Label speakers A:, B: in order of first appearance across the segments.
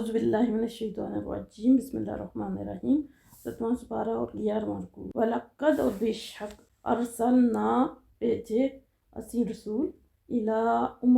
A: اعوذ باللہ من الشیطان الرجیم، بسم اللہ الرحمن الرحیم۔ 7واں سپارہ اور 11واں رکوع۔ وَلَقَّدْ اور بے شک ارسلنا بھیجے اسی رسول الی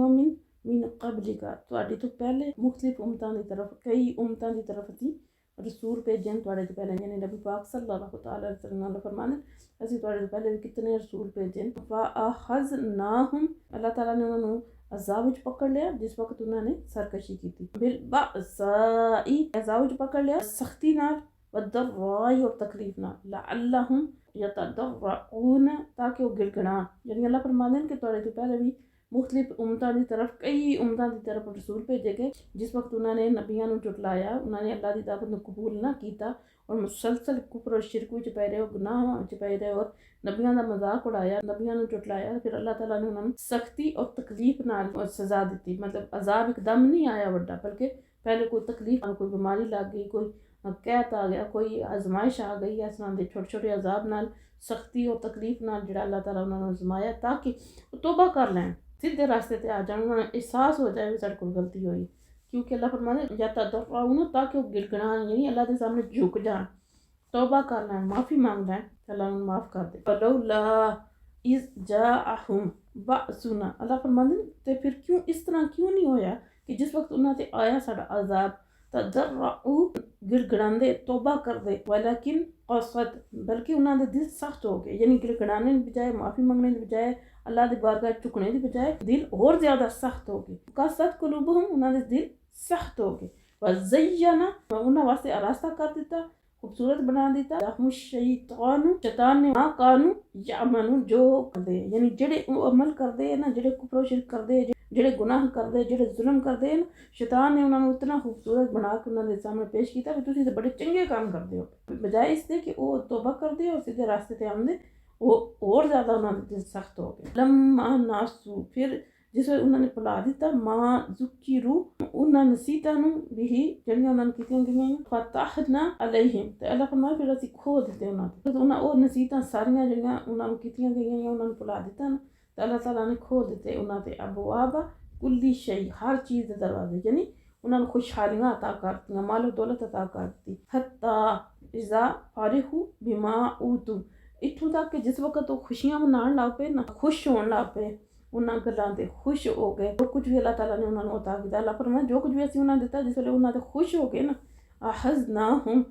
A: من قبلک تواڈے تو پہلے مختلف امتاں دی طرف، کئی امتاں دی طرف اسی رسول بھیجن تواڈے تو پہلے، یعنی نبی پاک صلی اللہ تعالی علیہ وسلم نے فرمایا اسی تواڈے تو پہلے کتنے رسول بھیجن۔ فَأَخَذْنَاهُمْ اللہ تعالیٰ نے انہوں نے عذاب وچ پکڑ لیا جس وقت انہوں نے سرکشی کی تھی، بالبأساء عذاب وچ پکڑ لیا سختی نال، والضراء اور تکلیف نال، لعلہم یتضرعون تاکہ وہ گڑگڑان، یعنی اللہ فرماتے ہیں کہ تواڈے تو پہلے بھی مختلف امتاں دی طرف، کئی امتاں دی طرف رسول بھیجے گئے جس وقت انہوں نے نبیاں نو جھٹلایا، انہوں نے اللہ دی دعوت نو قبول نہ کیتا اور مسلسل کفر اور شرک وچ پے رہے، گناہ وچ پے رہے اور نبیاں دا مذاق اڑایا، نبیاں نو جھٹلایا، پھر اللہ تعالیٰ نے انہوں نے سختی اور تکلیف نال سزا دیتی۔ مطلب عذاب ایک دم نہیں آیا بڑا، بلکہ پہلے کوئی تکلیف، کوئی بیماری لگ گئی، کوئی قحط آ گیا، کوئی آزمائش آ گئی، اس طرح دے چھوٹے چھوٹے عذاب نال، سختی اور تکلیف نال جڑا اللہ تعالیٰ انہوں نے آزمایا تاکہ وہ توبہ کر لیں، سیدھے راستے تے آ جان، انہوں نے احساس ہو جائے کہ ساڈے کول غلطی ہوئی، کیونکہ اللہ فرماتے ہیں یتضرعون تاکہ وہ گڑگڑان، یعنی اللہ دے سامنے جھک جان، توبہ کر لیں، معافی مانگ لیں، اللہ انہوں نے معاف کر دے۔ فلولا اذ جاءہم بأسنا اللہ فرماتے ہیں تے پھر کیوں اس طرح کیوں نہیں ہویا کہ جس وقت انہوں تے آیا ساڈا عذاب، تضرعوا گڑگڑاندے، توبہ کر دے، ولیکن قصد بلکہ انہوں دے دل سخت ہو گئے، یعنی گڑگڑانے دی بجائے، معافی منگنے دی بجائے، اللہ دی بارگاہ چکنے دی بجائے دل اور زیادہ سخت ہو گئے، قصد قلوبہم انہوں دے دل سخت ہو گئے، وزینا انہوں واسطے آراستہ کر دیتا، خوبصورت بنا دیتا، لہم الشیطان شیطان نے ما کانو یعملون جو کردے، یعنی جڑے عمل کردے نا، جڑے کفر و شرک کردے، جڑے گناہ کردے، جڑے ظلم کردے نا، شیطان نے انہوں نے اتنا خوبصورت بنا کے انہوں نے سامنے پیش کیتا کہ تسی تے بڑے چنگے کام کردے ہو، بجائے اس دے کہ وہ توبہ کردے اور سیدھے راستے تے آندے، وہ اور زیادہ انہوں نے دل سخت ہو گئے۔ لما ناسو پھر جس وقت انہوں نے بھلا دیتا، ما ذکرو انہاں نصیحتاں نو بھی جڑیاں انہاں نے کیتیاں گئیاں، فتحنا علیہم تے اللہ فرمایا پھر اسی کھول دیتے انہاں تے، انہاں او نصیحتاں ساریاں جڑیاں انہاں نو کیتیاں گئیاں انہاں نے بھلا دیتا نا، تے اللہ تعالیٰ نے کھول دیتے انہاں تے ابواب کلی شیء ہر چیز دے دروازے، یعنی انہاں نے خوشحالیاں عطا کرتیاں، مال و دولت عطا کرتی، حتی اذا فرحوا بما اوتوا اتھوں تک کہ جس وقت وہ خوشیاں منان لگ پے نا، خوش ہون لگ پے، انہاں گلاں تے خوش ہو گئے، جو کچھ بھی اللہ تعالیٰ نے انہوں نے عطا کیتا، اللہ فرمایا جو کچھ بھی اسی انہوں نے دیتا، جس ویلے انہوں نے خوش ہو گئے نا، اخذناہم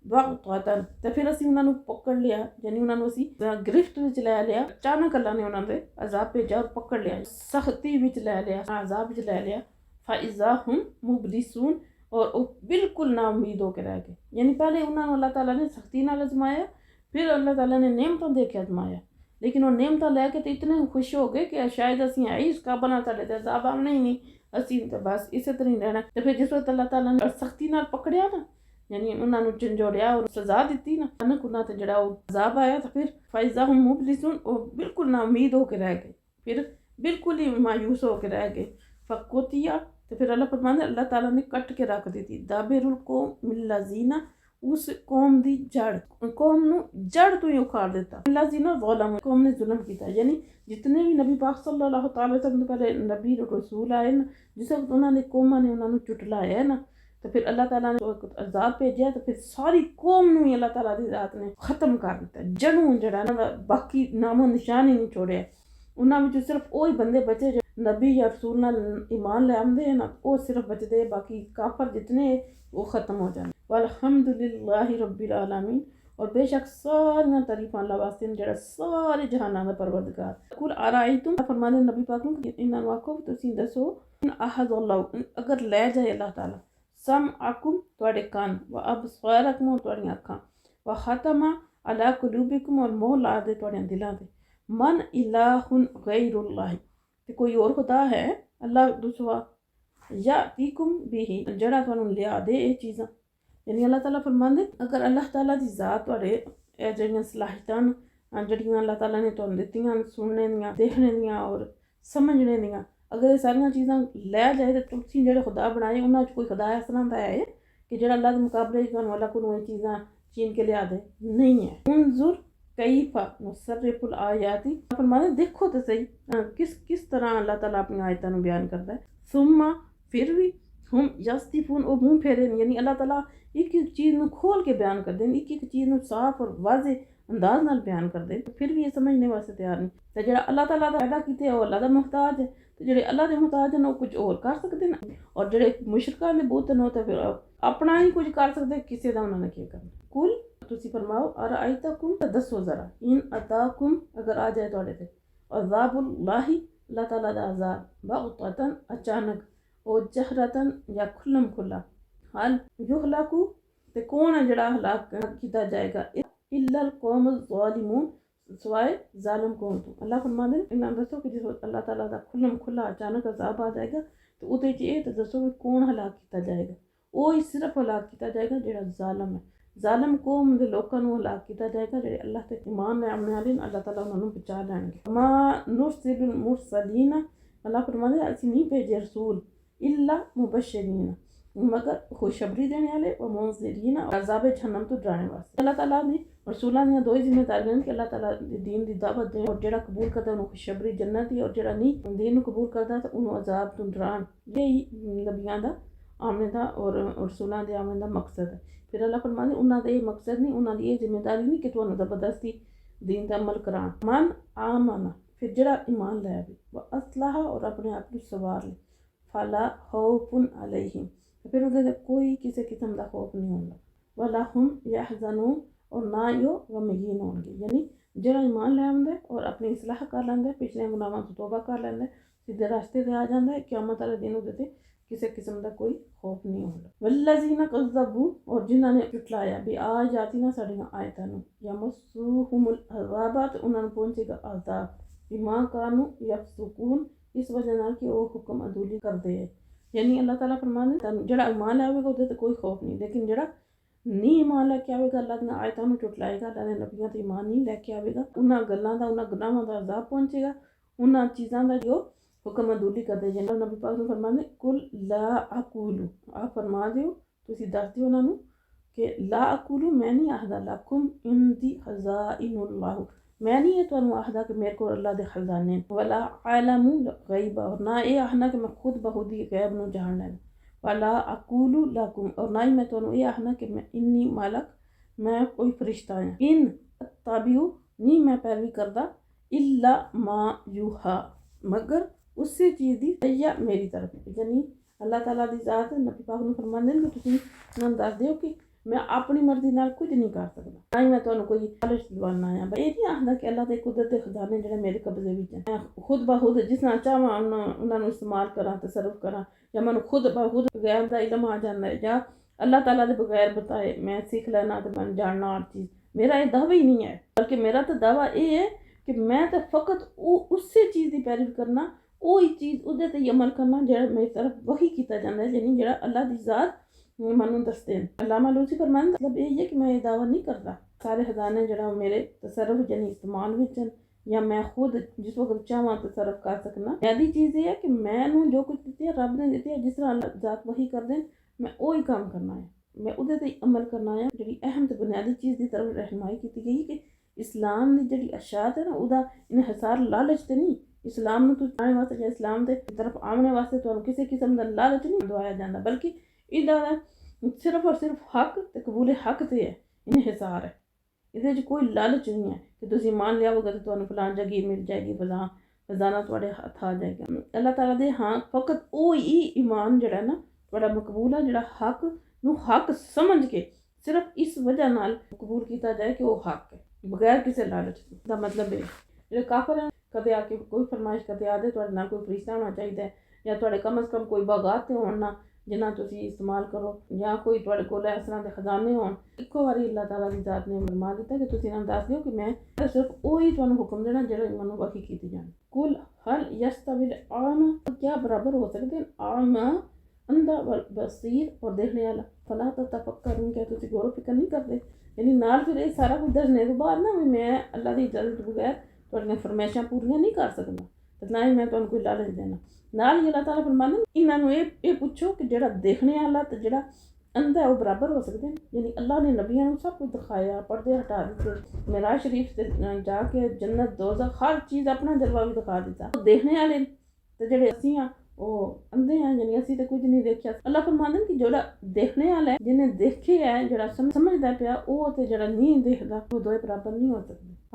A: بغتۃ تے پھر اسی انہوں نے پکڑ لیا، یعنی انہوں نے اسی گرفت وچ لے لیا، اچانک اللہ نے انہوں نے عذاب بھیجا اور پکڑ لیا، سختی وچ لے لیا، عذاب وچ لے لیا، فاذا ہم مبلسون اور وہ بالکل نا امید ہو کے رہ گئے، یعنی پہلے انہوں نے اللہ تعالیٰ نے سختی نال آزمایا، پھر اللہ تعالیٰ نے نعمتوں دے کے آزمایا، لیکن وہ نعمتیں لے کے تو اتنے خوش ہو گئے کہ شاید اسی ہے اس قابل نہ ساڈے تے عذاب آنا ہی نہیں، اسی تو بس اسی طرح ہی رہنا، تو پھر جس وقت اللہ تعالیٰ نے سختی نال پکڑیا نا، یعنی انہوں نے جھنجھوڑیا اور سزا دیتی نا، انہوں انہاں تے جڑا وہ عذاب آیا تو پھر فائزہ ہم مبلسون وہ بالکل نا امید ہو کے رہ گئے، پھر بالکل ہی مایوس ہو کے رہ گئے، فقطع تو پھر اللہ فرماتے اللہ تعالیٰ نے کٹ کے رکھ دیتی، دابر القوم الذین اس قوم دی جڑ، قوم نو جڑ تو ہی اکھاڑ دیتا، الذین ظلموا قوم نے ظلم کیتا، یعنی جتنے بھی نبی پاک صلی اللہ تعالی وسلم پہلے نبی رسول آئے نا، جس وقت انہوں نے قوماں نے انہوں نے چٹلایا ہے نا، تو پھر اللہ تعالیٰ نے عذاب بھیجا تو پھر ساری قوم نو ہی اللہ تعالیٰ دی ذات نے ختم کر دیتا، جڑوں جڑا نا باقی نام و نشان ہی نہیں چھوڑیا، انہاں وچ صرف وہی بندے بچے جو نبی یا رسول نال ایمان لے آندے ہیں نا، وہ صرف بچدے، باقی کافر جتنے وہ ختم ہو جانے۔ والحمدللہ رب العالمین اور بے شک ساریاں تعریفاں اللہ واسطے ہیں جڑا سارے جہاناں دا پروردگار۔ قل ارائیتم فرمانے نبی پاک نو انہاں نو آکھو تسی دسو، ان احد اللہ اگر لے جائے اللہ تعالیٰ سمعکم تواڈے کان، و ابصارکم اور تواڈیاں اکھاں، و ختم علی قلوبکم اور مہر لا دے تواڈیاں دلاں تے، من الہ غیر اللہ تے کوئی اور خدا ہے اللہ دوسرا، یاتیکم بھی جڑا تانوں لیا دے اے چیزاں، یعنی اللہ تعالیٰ فرماندے اگر اللہ تعالیٰ دی ذات تواڈے اے جڑیاں صلاحیتاں جڑیاں اللہ تعالیٰ نے تانوں دتیاں سننے دیاں، دیکھنے دیاں اور سمجھنے دیاں، اگر یہ ساریاں چیزاں لے جائے تو تسی جڑے خدا بنائے انہاں چ کوئی خدا اس طرح دا ہے کہ جڑا اللہ دے مقابلے وچ تانوں اللہ کولوں یہ چیزاں چین کے لیا دے، نہیں ہے۔ انظر کیف نصرف الآیات فرماتے دیکھو تو صحیح کس طرح اللہ تعالیٰ اپنی آیتاں نو بیان کرتا ہے، ثم پھر بھی ہم یصدفون وہ منہ پھیرے یعنی اللہ تعالیٰ ایک ایک چیز نو کھول کے بیان کر دیں، ایک ایک چیز نو صاف اور واضح انداز نال بیان کر دیں، تو پھر بھی یہ سمجھنے واسطے تیار نہیں۔ تو جڑا اللہ تعالیٰ دا پیدا کیتے وہ اللہ دا محتاج ہے، تو جڑے اللہ دے محتاج ہیں وہ کچھ اور کر سکتے ہیں، اور جڑے مشرکاں دے بت ہیں تو پھر اپنا ہی کچھ کر سکتے، کسی دا انہوں نے کیا کرنا۔ کل تسی فرماؤ ارائیتکم، دسو ذرا، ان اتاکم اگر آ جائے تواڈے تے عذاب اللہ تعالیٰ دا عذاب بغتتاً اچانک، او جہرتاً یا کھلم کھلا، حال یہلکو تے کون ہے جڑا ہلاک کیتا جائے گا، الا القوم الظالمون سوائے ظالم قوم تو۔ اللہ فرماتے ہیں انہاں دسو کہ جس وقت اللہ تعالیٰ دا کھلم کھلا اچانک عذاب آ جائے گا تو ادھے چ یہ تو دسو کہ کون ہلاک کیتا جائے گا، وہی صرف ہلاک کیتا جائے گا جڑا ظالم ہے، ظالم قوم دے لوکاں نوں ہلاک کیتا جائے گا جڑے اللہ تے ایمان لے آنے والے اللہ تعالیٰ انہاں نوں بچا لین گے۔ ما نرسل المرسلین، اللہ فرماتے ہیں اسی نہیں بھیجے رسول الا مبشرین مگر خوشخبری دینے والے و منذرین، عذاب جہنم تو ڈرانے واسطے۔ اللہ تعالیٰ نے رسولاں دیاں دو ہی ذمہ داریاں ہیں کہ اللہ تعالیٰ دین دی دعوت دیں، اور جڑا قبول کردا انہوں خوشخبری جنت دی، اور جڑا نہیں دین نو قبول کردا تو انہوں عذاب تو ڈران۔ یہی نبیاں دا آمنے دا اور رسولاں دے آمنے دا مقصد ہے۔ پھر اللہ فرماتے ہیں انہاں دا یہ مقصد نہیں، انہاں دی یہ ذمہ داری نہیں کہ تانوں زبردستی دین دا عمل کران۔ من آمن، پھر جڑا ایمان لے آوے، واصلح اور اپنے آپ کو سوار لے، فلا خوف علیہم، پھر ادھر کوئی کسی قسم دا خوف نہیں ہوگا، ولا ہم یحزنون اور نہ ہی وہ غمگین ہوں گے۔ یعنی جڑا ایمان لے آندا ہے اور اپنی اصلاح کر لیندا ہے، پچھلے گناہاں تو توبہ کر لیندا ہے، سیدھے راستے تے آ جاندا ہے، قیامت والے دن ادھر کسی قسم دا کوئی خوف نہیں ہوگا۔ والذین کذبوا، اور جنہاں نے جھٹلایا، بآیاتنا ساڈیاں آیتاں نوں، یمسوہم العذاب، انہاں نوں پہنچے گا عذاب، بما کانوا یفسقون، اس وجہ نال کہ وہ حکم عدولی کردے ہیں۔ یعنی اللہ تعالیٰ فرماتے ہیں جڑا ایمان لے آوے گا ادھر کوئی خوف نہیں، لیکن جڑا نہیں ایمان لے کے آوے گا، اللہ دیا آیتاں نوں جھٹلائے گا، اللہ دے نبیاں تے ایمان نہیں لے کے آوے گا، انہاں گلاں دا، انہاں گناہاں دا عذاب پہنچے گا، انہاں چیزاں دا جو حکم عدولی کر دے۔ جناب نبی پاک نے فرمایا کل لا اقول، آپ فرما دیو، تسی دس دیو انہاں نوں کہ لا اقول، میں نہیں آخدا لکم عندی خزائن اللہ، میں نہیں یہ تانوں آخدا کہ میرے کو اللہ دے خزانے، ولا عالم الغیب، اور نہ یہ آخنا کہ میں خود بخود ہی غیب نو جان لینا، ولا اقول لکم، اور نہ ہی میں تانوں یہ آخنا کہ میں انی مالک، میں کوئی فرشتہ ہوں، ان اتبعو، نہیں میں پیروی کردا، الا ما یوحا، مگر اسی چیز دی یا میری طرف، یعنی اللہ تعالیٰ دی ذات ہے۔ نبی پاک نے فرماندے کہ تسی انہاں دس دیو کہ میں اپنی مرضی نال کچھ نہیں کر سکدا، نہ ہی میں تانوں کوئی لالچ دلانا آیا، یہ نہیں آخدا کہ اللہ دے قدرت دے خزانے جڑے میرے قبضے وچ ہیں، میں خود بخود جس طرح چاہواں انہاں نوں استعمال کراں، تصرف کراں، یا میں خود بخود غیب دا علم آ جاندا ہے، یا اللہ تعالیٰ دے بغیر بتائے میں سیکھ لینا تے میں جاننا ہر چیز، میرا یہ دعوی ہی نہیں ہے، بلکہ میرا تو دعویٰ یہ ہے کہ میں تو فقط اسی چیز دی پیروی کرنا، وہی چیز ادھر تے عمل کرنا جڑا میری طرف وحی کیتا جاندا ہے، یعنی جڑا اللہ دی ذات منوں دستے ہیں۔ علامہ لوسی فرماتے ہیں مطلب یہ ہے کہ میں یہ دعویٰ نہیں کرتا سارے خزانے جڑا میرے تصرف یعنی استعمال وچ ہیں، یا میں خود جس وقت چاہواں تصرف کر سکنا، بنیادی چیز یہ ہے کہ میں نوں جو کچھ دیتی ہے رب نے دیتی ہے، جس طرح اللہ ذات وحی کر دیں میں وہی کام کرنا ہے، میں ادھر تے عمل کرنا ہے۔ جڑی اہم تے بنیادی چیز دی طرف رہنمائی کی گئی کہ اسلام دی جڑی اشاعت ہے نا، ادا انحصار لالچ تے نہیں، اسلام نوں تو آنے واسطے یا اسلام دے طرف آنے واسطے تو کسی قسم دا لالچ نہیں دوایا جاتا، بلکہ ادا صرف اور صرف حق تے قبول حق تے ہے انحصار ہے، یہ کوئی لالچ نہیں ہے کہ تسی ایمان لے آؤ گے تو تانوں فلان جگہ مل جائے گی، فلاں خزانہ تواڈے ہاتھ آ جائے گا۔ اللہ تعالیٰ دے ہاں فقط وہی ایمان جڑا ہے نا تواڈا مقبول ہے، جڑا حق نو حق سمجھ کے صرف اس وجہ نال قبول کیتا جائے کہ وہ حق ہے، بغیر کسی لالچ دا۔ مطلب ہے جڑے کافر ہیں کدے آ کے کوئی فرمائش کرتے آ دے تواڈے نال کوئی فرشتہ ہونا چاہیے، یا تواڈے کم از کم کوئی باغات تے ہون نا جنہاں تسی استعمال کرو، یا کوئی تواڈے کول اس طرح دے خزانے ہون، ایکو واری اللہ تعالیٰ دی ذات نے فرما دیتا کہ تسی انہاں دس دیو کہ میں صرف وہی تانوں حکم دینا جڑا منوں وحی کیتی جانا۔ کل هل یستوی الاعمی، کیا برابر ہو سکتے ہیں اعمی اندھا بصیر اور دیکھنے والا، فلا تتفکرون، کیا تسی غور و فکر نہیں کرتے؟ یعنی نال پھر یہ سارا کچھ دسنے کے بعد نا میں اللہ دی اجازت بغیر تواڈیاں فرمائشاں پوریاں نہیں کر سکدا، تے نہ ہی میں تانوں کوئی لالچ دینا۔ نال ہی اللہ تعالیٰ فرماندے انہاں نوں یہ پوچھو کہ جڑا دیکھنے والا تے جڑا اندھا ہے وہ برابر ہو سکتے ہیں؟ یعنی اللہ نے نبیوں نوں سب کچھ دکھایا، پردے ہٹا دیتے، معراج شریف تے جا کے جنت دوزخ ہر چیز اپنا جلوہ بھی دکھا دیتا، دیکھنے والے تے جڑے اسی ہاں ਉਹ ਅੰਧੇ ਆ, ਯਾਨੀ ਅਸੀਂ ਤੇ ਕੁਝ ਨਹੀਂ ਦੇਖਿਆ। ਅੱਲਾਹ ਫਰਮਾਉਂਦੇ ਨੇ ਕਿ ਜਿਹੜਾ ਦੇਖਣੇ ਵਾਲਾ ਹੈ, ਜਿਹਨੇ ਦੇਖਿਆ ਹੈ, ਜਿਹੜਾ ਸਮਝਦਾ ਪਿਆ, ਉਹ ਤੇ ਜਿਹੜਾ ਨਹੀਂ ਦੇਖਦਾ, ਉਹ ਦੋਏ ਬਰਾਬਰ ਨਹੀਂ ਹੋ ਸਕਦੇ।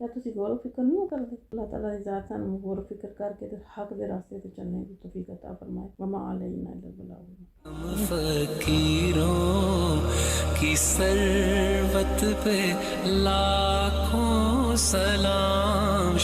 A: کیا تسی غور و فکر نہیں کرتے؟ اللہ تعالیٰ کی ذات سانو غور و فکر کر کے حق دے راستے تے چلنے کی توفیق عطا فرمائے۔ وما علینا الا البلاغ۔
B: فقیروں کی ثروت پہ لاکھوں سلام،